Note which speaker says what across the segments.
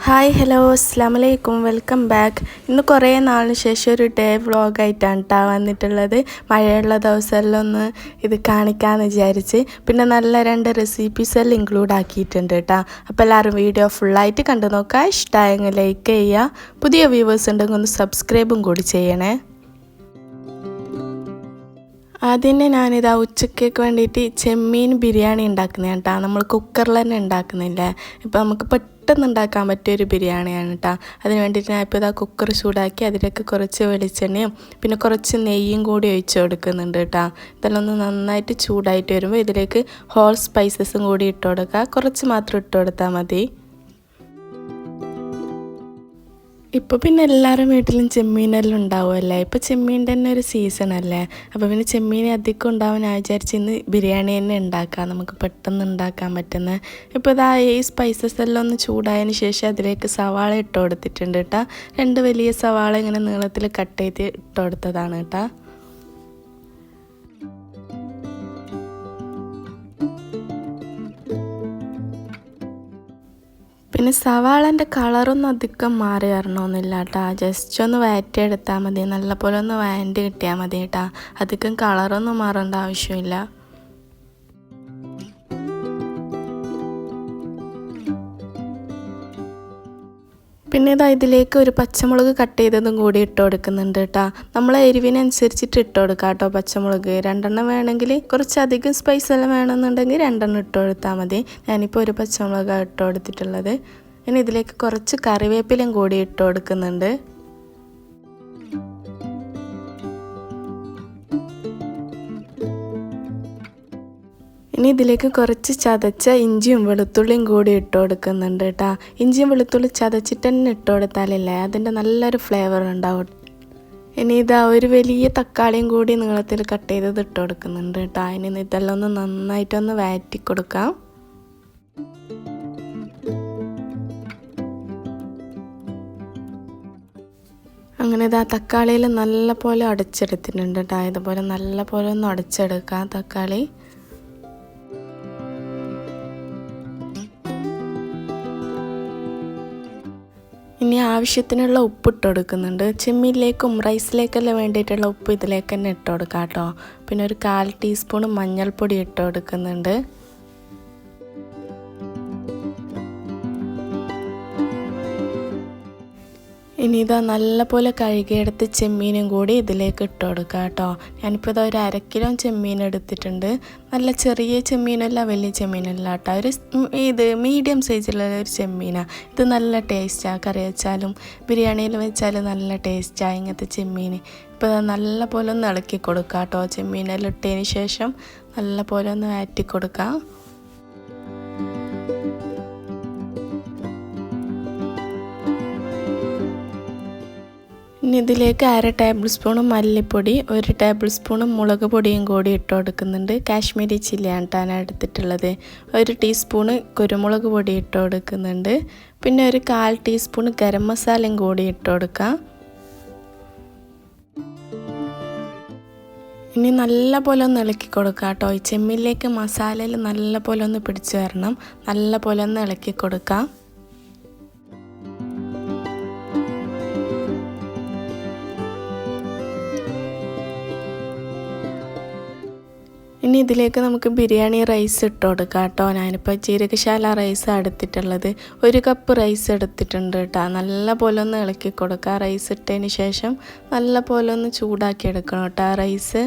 Speaker 1: Hi hello അസ്സലാമലൈക്കും welcome back. ഇന്ന് കുറേ നാളിന് ശേഷം ഒരു ഡേ വ്ളോഗായിട്ടാണ് കേട്ടോ വന്നിട്ടുള്ളത്. മഴയുള്ള ദിവസമെല്ലാം ഒന്ന് ഇത് കാണിക്കാമെന്ന് വിചാരിച്ച്. പിന്നെ നല്ല 2 റെസിപ്പീസ് എല്ലാം ഇൻക്ലൂഡ് ആക്കിയിട്ടുണ്ട് കേട്ടോ. അപ്പോൾ എല്ലാവരും വീഡിയോ ഫുള്ളായിട്ട് കണ്ടു നോക്കുക. ഇഷ്ടമായെങ്കിൽ ലൈക്ക് ചെയ്യുക. പുതിയ വ്യൂവേഴ്സ് ഉണ്ടെങ്കിൽ ഒന്ന് സബ്സ്ക്രൈബും കൂടി ചെയ്യണേ. ആദ്യം ഞാനിതാ ഉച്ചക്കേക്ക് വേണ്ടിയിട്ട് ചെമ്മീൻ ബിരിയാണി ഉണ്ടാക്കുന്നതാണ് കേട്ടോ. നമ്മൾ കുക്കറിൽ തന്നെ ഉണ്ടാക്കുന്നില്ലേ. ഇപ്പോൾ നമുക്ക് പെട്ടെന്ന് ഉണ്ടാക്കാൻ പറ്റിയൊരു ബിരിയാണിയാണ് കേട്ടോ. അതിന് വേണ്ടിയിട്ട് ഞാൻ ഇപ്പോൾ ഇതാ കുക്കർ ചൂടാക്കി അതിലേക്ക് കുറച്ച് വെളിച്ചെണ്ണയും പിന്നെ കുറച്ച് നെയ്യും കൂടി ഒഴിച്ച് കൊടുക്കുന്നുണ്ട് കേട്ടോ. ഇതെല്ലാം ഒന്ന് നന്നായിട്ട് ചൂടായിട്ട് വരുമ്പോൾ ഇതിലേക്ക് ഹോൾ സ്പൈസസും കൂടി ഇട്ട് കൊടുക്കുക. കുറച്ച് മാത്രം ഇട്ട് കൊടുത്താൽ മതി. ഇപ്പോൾ പിന്നെ എല്ലാവരും വീട്ടിലും ചെമ്മീനെല്ലാം ഉണ്ടാവുമല്ലേ. ഇപ്പോൾ ചെമ്മീൻ്റെ തന്നെ ഒരു സീസണല്ലേ. അപ്പോൾ പിന്നെ ചെമ്മീൻ അധികം ഉണ്ടാവും. ഞാൻ വിചാരിച്ച് ഇന്ന് ബിരിയാണി തന്നെ ഉണ്ടാക്കാം, നമുക്ക് പെട്ടെന്ന് ഉണ്ടാക്കാൻ പറ്റുന്ന. ഇപ്പോൾ ഇതാ ഈ സ്പൈസസ് എല്ലാം ഒന്ന് ചൂടായതിന് ശേഷം അതിലേക്ക് സവാള ഇട്ട് കൊടുത്തിട്ടുണ്ട് കേട്ടോ. 2 വലിയ സവാള ഇങ്ങനെ നീളത്തിൽ കട്ട് ചെയ്ത് ഇട്ട് കൊടുത്തതാണ് കേട്ടോ. പിന്നെ സവാളൻ്റെ കളറൊന്നും അധികം മാറി വരണമെന്നില്ല കേട്ടോ. ജസ്റ്റ് ഒന്ന് വഴറ്റിയെടുത്താൽ മതി. നല്ലപോലെ ഒന്ന് വഴറ്റി കിട്ടിയാൽ മതി കേട്ടോ. അധികം കളറൊന്നും മാറേണ്ട ആവശ്യമില്ല. പിന്നെ ഇതിലേക്ക് ഒരു പച്ചമുളക് കട്ട് ചെയ്തതും കൂടി ഇട്ട് കൊടുക്കുന്നുണ്ട് കേട്ടോ. നമ്മളെ എരിവിനനുസരിച്ചിട്ട് ഇട്ട് കൊടുക്കാം കേട്ടോ. പച്ചമുളക് 2 വേണമെങ്കിൽ, കുറച്ചധികം സ്പൈസ് എല്ലാം വേണമെന്നുണ്ടെങ്കിൽ 2 ഇട്ട് കൊടുത്താൽ മതി. ഞാനിപ്പോൾ ഒരു പച്ചമുളകാണ് ഇട്ട് കൊടുത്തിട്ടുള്ളത്. ഇനി ഇതിലേക്ക് കുറച്ച് കറിവേപ്പിലയും കൂടി ഇട്ട് കൊടുക്കുന്നുണ്ട്. ഇനി ഇതിലേക്ക് കുറച്ച് ചതച്ച ഇഞ്ചിയും വെളുത്തുള്ളിയും കൂടി ഇട്ട് കൊടുക്കുന്നുണ്ട് കേട്ടോ. ഇഞ്ചിയും വെളുത്തുള്ളി ചതച്ചിട്ട് തന്നെ ഇട്ട് കൊടുത്താലല്ലേ അതിൻ്റെ നല്ലൊരു ഫ്ലേവർ ഉണ്ടാവും. ഇനി ഇതാ ഒരു വലിയ തക്കാളിയും കൂടി നീളത്തിൽ കട്ട് ചെയ്തത് ഇട്ട് കൊടുക്കുന്നുണ്ട് കേട്ടോ. ഇനി ഇതെല്ലാം ഒന്ന് നന്നായിട്ടൊന്ന് വഴറ്റി കൊടുക്കാം. അങ്ങനെ ഇതാ തക്കാളിയിൽ നല്ല പോലെ അടച്ചെടുത്തിട്ടുണ്ട് കേട്ടോ. ഇതുപോലെ നല്ല പോലെ ഒന്ന് അടച്ചെടുക്കാം തക്കാളി. ഇനി ആവശ്യത്തിനുള്ള ഉപ്പ് ഇട്ട് കൊടുക്കുന്നുണ്ട്. ചെമ്മീനിലേക്കും റൈസിലേക്കെല്ലാം വേണ്ടിയിട്ടുള്ള ഉപ്പ് ഇതിലേക്ക് തന്നെ ഇട്ട് കൊടുക്കാം കേട്ടോ. പിന്നെ ഒരു 1/4 ടീസ്പൂൺ മഞ്ഞൾപ്പൊടി ഇട്ട് കൊടുക്കുന്നുണ്ട്. ഇനി ഇതാ നല്ല പോലെ കഴുകിയെടുത്ത് ചെമ്മീനും കൂടി ഇതിലേക്ക് ഇട്ട് കൊടുക്കുക കേട്ടോ. ഞാനിപ്പോൾ ഇതാ ഒരു 1/2 കിലോ ചെമ്മീൻ എടുത്തിട്ടുണ്ട്. നല്ല ചെറിയ ചെമ്മീനല്ല, വലിയ ചെമ്മീനല്ല കേട്ടോ. ഇത് മീഡിയം സൈസിലുള്ള ഒരു ചെമ്മീനാണ്. ഇത് നല്ല ടേസ്റ്റാണ്. കറി വെച്ചാലും ബിരിയാണിയിൽ വെച്ചാലും നല്ല ടേസ്റ്റാണ് ഇങ്ങനത്തെ ചെമ്മീൻ. ഇപ്പോൾ നല്ല പോലെ ഒന്ന് ഇളക്കി കൊടുക്കുക കേട്ടോ. ചെമ്മീനെല്ലാം ഇട്ടതിന് ശേഷം നല്ല പോലെ ഒന്ന് വഴറ്റി കൊടുക്കാം. ഇനി ഇതിലേക്ക് 1/2 ടേബിൾ സ്പൂൺ മല്ലിപ്പൊടി, 1 ടേബിൾ സ്പൂൺ മുളക് പൊടിയും കൂടി ഇട്ട് കൊടുക്കുന്നുണ്ട്. കാശ്മീരി ചില്ലിയാണ് ഞാൻ എടുത്തിട്ടുള്ളത്. 1 ടീസ്പൂൺ കുരുമുളക് പൊടി ഇട്ട് കൊടുക്കുന്നുണ്ട്. പിന്നെ ഒരു 1/4 ടീസ്പൂൺ ഗരം മസാലയും കൂടി ഇട്ട് കൊടുക്കാം. ഇനി നല്ല പോലെ ഒന്ന് ഇളക്കി കൊടുക്കാം കേട്ടോ. ഈ ചെമ്മീനിലേക്ക് മസാലയിൽ നല്ല പോലെ ഒന്ന് പിടിച്ചു വരണം. നല്ല പോലെ ഒന്ന് ഇളക്കി കൊടുക്കാം. ഇനി ഇതിലേക്ക് നമുക്ക് ബിരിയാണി റൈസ് ഇട്ട് കൊടുക്കാം കേട്ടോ. ഞാനിപ്പോൾ ജീരകശാല റൈസാണ് എടുത്തിട്ടുള്ളത്. 1 കപ്പ് റൈസ് എടുത്തിട്ടുണ്ട് കേട്ടോ. നല്ല പോലെ ഒന്ന് ഇളക്കി കൊടുക്കുക. റൈസ് ഇട്ടതിന് ശേഷം നല്ല പോലെ ഒന്ന് ചൂടാക്കി എടുക്കണം കേട്ടോ റൈസ്.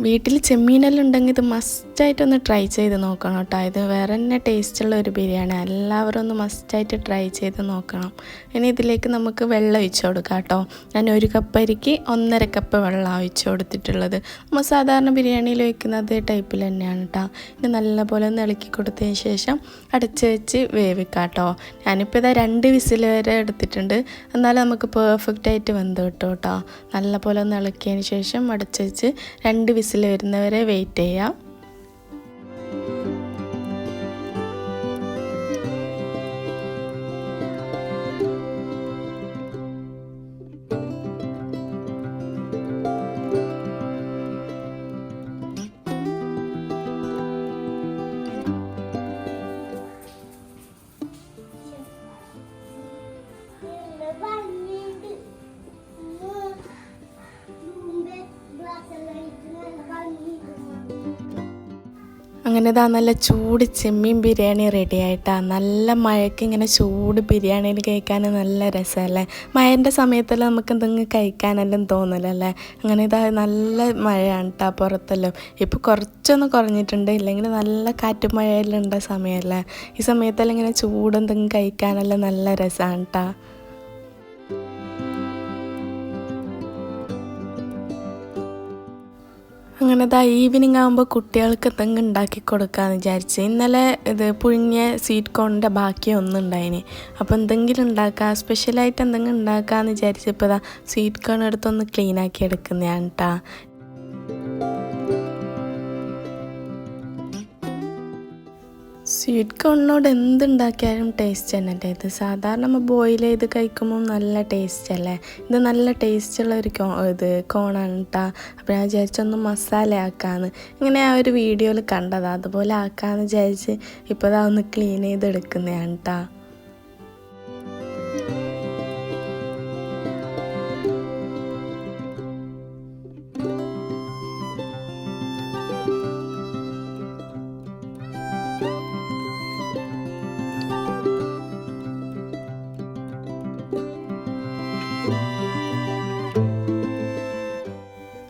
Speaker 1: വീട്ടിൽ ചെമ്മീനെല്ലാം ഉണ്ടെങ്കിൽ ഇത് മസ്റ്റായിട്ടൊന്ന് ട്രൈ ചെയ്ത് നോക്കണം കേട്ടോ. ഇത് വേറെ തന്നെ ടേസ്റ്റുള്ള ഒരു ബിരിയാണി. എല്ലാവരും ഒന്ന് മസ്റ്റായിട്ട് ട്രൈ ചെയ്ത് നോക്കണം. ഇനി ഇതിലേക്ക് നമുക്ക് വെള്ളം ഒഴിച്ച് കൊടുക്കാം കേട്ടോ. ഞാൻ 1 കപ്പ് അരിക്ക് 1.5 കപ്പ് വെള്ളം ഒഴിച്ച് കൊടുത്തിട്ടുള്ളത്. നമ്മൾ സാധാരണ ബിരിയാണിയിൽ വയ്ക്കുന്നത് ടൈപ്പിൽ തന്നെയാണ് കേട്ടോ. ഇനി നല്ലപോലെ ഒന്ന് ഇളക്കി കൊടുത്തതിന് ശേഷം അടച്ച് വെച്ച് വേവിക്കാം കേട്ടോ. ഞാനിപ്പോൾ ഇതാ 2 വിസിൽ വരെ എടുത്തിട്ടുണ്ട്. എന്നാലും നമുക്ക് പെർഫെക്റ്റ് ആയിട്ട് വെന്ത് കിട്ടും കേട്ടോ. നല്ലപോലെ ഒന്ന് ഇളക്കിയതിന് ശേഷം അടച്ച് വെച്ച് 2 വിസിൽ വരുന്നവരെ വെയിറ്റ് ചെയ്യാം. അങ്ങനെ ഇതാ നല്ല ചൂട് ചെമ്മീൻ ബിരിയാണി റെഡി ആയിട്ടാ. നല്ല മഴയ്ക്ക് ഇങ്ങനെ ചൂട് ബിരിയാണിയിൽ കഴിക്കാൻ നല്ല രസമല്ലേ. മഴൻ്റെ സമയത്തെല്ലാം നമുക്ക് എന്തെങ്കിലും കഴിക്കാനെല്ലാം തോന്നില്ലല്ലേ. അങ്ങനെ ഇതാ നല്ല മഴയാണ് കേട്ടോ പുറത്തെല്ലാം. ഇപ്പോൾ കുറച്ചൊന്ന് കുറഞ്ഞിട്ടുണ്ട്, ഇല്ലെങ്കിൽ നല്ല കാറ്റും മഴയെല്ലാം ഉണ്ട സമയമല്ലേ. ഈ സമയത്തെല്ലാം ഇങ്ങനെ ചൂട് എന്തെങ്കിലും കഴിക്കാനെല്ലാം നല്ല രസമാണ് കേട്ടോ. അങ്ങനെ ഈവനിങ് ആകുമ്പോൾ കുട്ടികൾക്ക് എന്തെങ്കിലും ഉണ്ടാക്കി കൊടുക്കാമെന്ന് വിചാരിച്ച്. ഇന്നലെ ഇത് പുഴുങ്ങിയ സ്വീറ്റ് കോണിൻ്റെ ബാക്കിയൊന്നും ഉണ്ടായിന്. അപ്പോൾ എന്തെങ്കിലും ഉണ്ടാക്കാം, സ്പെഷ്യലായിട്ട് എന്തെങ്കിലും ഉണ്ടാക്കാമെന്ന് വിചാരിച്ചപ്പോൾ സ്വീറ്റ് കോൺ എടുത്തൊന്ന് ക്ലീനാക്കി എടുക്കുന്നതാണ് കേട്ടോ. സ്വീറ്റ് കോണിനോട് എന്തുണ്ടാക്കിയാലും ടേസ്റ്റ് തന്നെ അല്ലേ. ഇത് സാധാരണ നമ്മൾ ബോയിൽ ചെയ്ത് കഴിക്കുമ്പോൾ നല്ല ടേസ്റ്റ് അല്ലേ. ഇത് നല്ല ടേസ്റ്റുള്ള ഒരു കോണാണ് കേട്ടോ. അപ്പോൾ ഞാൻ വിചാരിച്ചൊന്ന് മസാല ആക്കാമെന്ന്. ഇങ്ങനെ ആ ഒരു വീഡിയോയിൽ കണ്ടതാണ്, അതുപോലെ ആക്കാമെന്ന് വിചാരിച്ച് ഇപ്പോൾ ഒന്ന് ക്ലീൻ ചെയ്തെടുക്കുന്നതാണ് കേട്ടോ.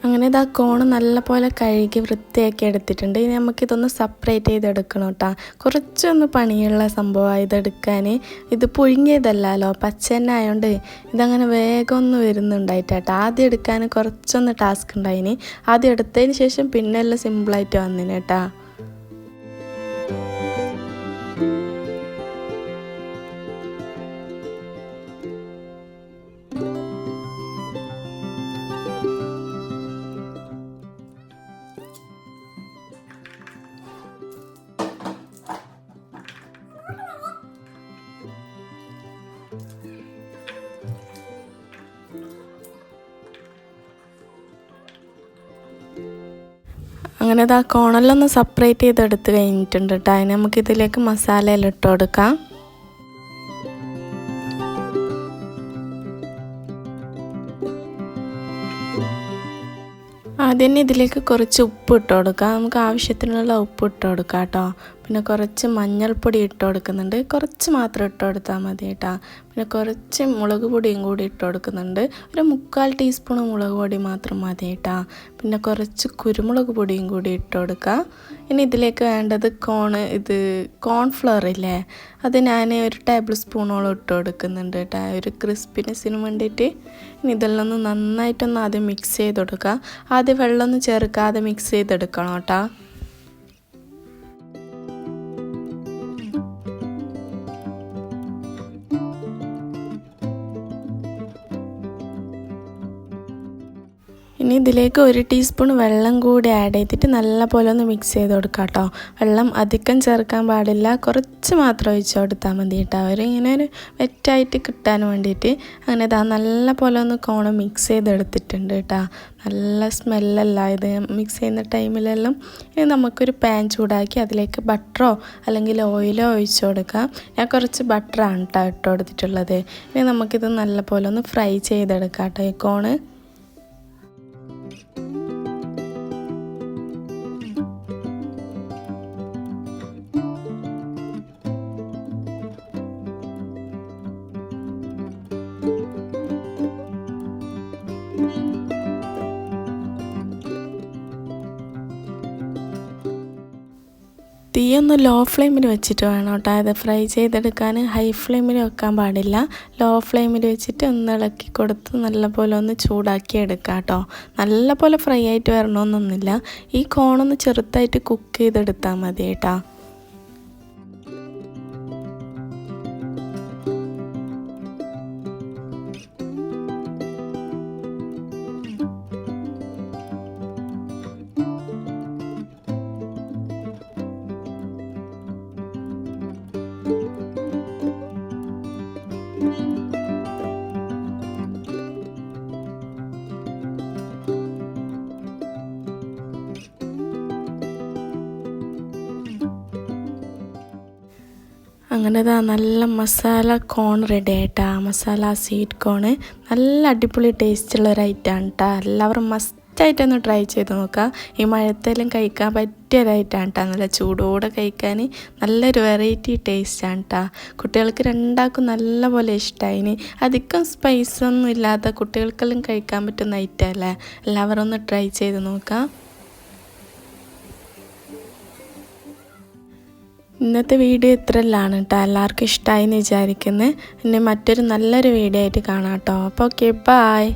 Speaker 1: അങ്ങനെ ഇതാ കോണ് നല്ലപോലെ കഴുകി വൃത്തിയാക്കി എടുത്തിട്ടുണ്ട്. ഇനി നമുക്കിതൊന്ന് സെപ്പറേറ്റ് ചെയ്തെടുക്കണം കേട്ടോ. കുറച്ചൊന്ന് പണിയുള്ള സംഭവമാണ് ഇതെടുക്കാൻ. ഇത് പുഴുങ്ങിയതല്ലല്ലോ, പച്ച തന്നെ ആയതുകൊണ്ട് ഇതങ്ങനെ വേഗം ഒന്ന് വരുന്നുണ്ടായിട്ടാട്ടോ. ആദ്യം എടുക്കാൻ കുറച്ചൊന്ന് ടാസ്ക് ഉണ്ടായിന്. ആദ്യം എടുത്തതിന് ശേഷം പിന്നെ എല്ലാം സിമ്പിളായിട്ട് വന്നിന് കേട്ടോ. അങ്ങനെ ആ കോണെല്ലാം ഒന്ന് സെപ്പറേറ്റ് ചെയ്തെടുത്ത് കഴിഞ്ഞിട്ടുണ്ട് കേട്ടോ. അതിന് നമുക്കിതിലേക്ക് മസാലയെല്ലാം ഇട്ട് കൊടുക്കാം. ആദ്യം തന്നെ ഇതിലേക്ക് കുറച്ച് ഉപ്പ് ഇട്ട് കൊടുക്കാം. നമുക്ക് ആവശ്യത്തിനുള്ള ഉപ്പ് ഇട്ട് കൊടുക്കാം കേട്ടോ. പിന്നെ കുറച്ച് മഞ്ഞൾപ്പൊടി ഇട്ട് കൊടുക്കുന്നുണ്ട്, കുറച്ച് മാത്രം ഇട്ട് കൊടുത്താൽ മതി കേട്ടോ. പിന്നെ കുറച്ച് മുളക് പൊടിയും കൂടി ഇട്ട് കൊടുക്കുന്നുണ്ട്, ഒരു 3/4 ടീസ്പൂൺ മുളക് പൊടി മാത്രം മതി കേട്ടോ. പിന്നെ കുറച്ച് കുരുമുളക് പൊടിയും കൂടി ഇട്ട് കൊടുക്കുക. ഇനി ഇതിലേക്ക് വേണ്ടത് കോൺഫ്ലവർ ഇല്ലേ, അത് ഞാൻ ഒരു ടേബിൾ സ്പൂണോളം ഇട്ട് കൊടുക്കുന്നുണ്ട് കേട്ടോ, ഒരു ക്രിസ്പിനെസ്സിന് വേണ്ടിയിട്ട്. ഇനി ഇതെല്ലാം ഒന്ന് നന്നായിട്ടൊന്ന് ആദ്യം മിക്സ് ചെയ്ത് കൊടുക്കുക. ആദ്യം വെള്ളമൊന്നും ചേർക്കാതെ മിക്സ് ചെയ്തെടുക്കണം കേട്ടോ. ഇനി ഇതിലേക്ക് 1 ടീസ്പൂൺ വെള്ളം കൂടി ആഡ് ചെയ്തിട്ട് നല്ല പോലെ ഒന്ന് മിക്സ് ചെയ്ത് കൊടുക്കാം കേട്ടോ. വെള്ളം അധികം ചേർക്കാൻ പാടില്ല, കുറച്ച് മാത്രം ഒഴിച്ച് കൊടുത്താൽ മതി കേട്ടോ. ഇങ്ങനെ ഒരു വെറ്റായിട്ട് കിട്ടാൻ വേണ്ടിയിട്ട്. അങ്ങനെ നല്ല പോലെ ഒന്ന് കോണം മിക്സ് ചെയ്തെടുത്തിട്ടുണ്ട് കേട്ടോ. നല്ല സ്മെല്ലല്ല ഇത് മിക്സ് ചെയ്യുന്ന ടൈമിലെല്ലാം. ഇനി നമുക്കൊരു പാൻ ചൂടാക്കി അതിലേക്ക് ബട്ടറോ അല്ലെങ്കിൽ ഓയിലോ ഒഴിച്ച് കൊടുക്കാം. ഞാൻ കുറച്ച് ബട്ടറാണ് കേട്ടോ ഇട്ട് കൊടുത്തിട്ടുള്ളത്. ഇനി നമുക്കിത് നല്ല പോലെ ഒന്ന് ഫ്രൈ ചെയ്തെടുക്കാം കേട്ടോ ഈ കോണ്. തീയൊന്ന് ലോ ഫ്ലെയിമിൽ വെച്ചിട്ട് വേണം കേട്ടോ ഇത് ഫ്രൈ ചെയ്തെടുക്കാൻ. ഹൈ ഫ്ലെയിമിൽ വെക്കാൻ പാടില്ല. ലോ ഫ്ലെയിമിൽ വെച്ചിട്ട് ഒന്ന് ഇളക്കി കൊടുത്ത് നല്ലപോലെ ഒന്ന് ചൂടാക്കി എടുക്കാം കേട്ടോ. നല്ലപോലെ ഫ്രൈ ആയിട്ട് വരണമെന്നൊന്നുമില്ല, ഈ കോണൊന്ന് ചെറുതായിട്ട് കുക്ക് ചെയ്തെടുത്താൽ മതി കേട്ടോ. അങ്ങനെ നല്ല മസാല കോൺ റെഡി ആയിട്ടാ. മസാല സ്വീറ്റ് കോണ് നല്ല അടിപൊളി ടേസ്റ്റുള്ള ഒരു ഐറ്റമാണ് കേട്ടോ. എല്ലാവരും മസ്റ്റ് മസ്റ്റായിട്ടൊന്ന് ട്രൈ ചെയ്ത് നോക്കാം. ഈ മഴത്തെല്ലാം കഴിക്കാൻ പറ്റിയൊരായിട്ടാണ് കേട്ടോ. നല്ല ചൂടോടെ കഴിക്കാൻ നല്ലൊരു വെറൈറ്റി ടേസ്റ്റാണ് കേട്ടോ. കുട്ടികൾക്ക് രണ്ടാൾക്കും നല്ലപോലെ ഇഷ്ടമായി. അധികം സ്പൈസൊന്നും ഇല്ലാത്ത കുട്ടികൾക്കെല്ലാം കഴിക്കാൻ പറ്റുന്ന ഐറ്റം അല്ലേ. എല്ലാവരും ഒന്ന് ട്രൈ ചെയ്ത് നോക്കാം. ഇന്നത്തെ വീഡിയോ ഇത്രയെല്ലാം കേട്ടോ. എല്ലാവർക്കും ഇഷ്ടമായി എന്ന് വിചാരിക്കുന്നത്. പിന്നെ മറ്റൊരു നല്ലൊരു വീഡിയോ ആയിട്ട് കാണാം കേട്ടോ. അപ്പോൾ ഓക്കെ, ബൈ.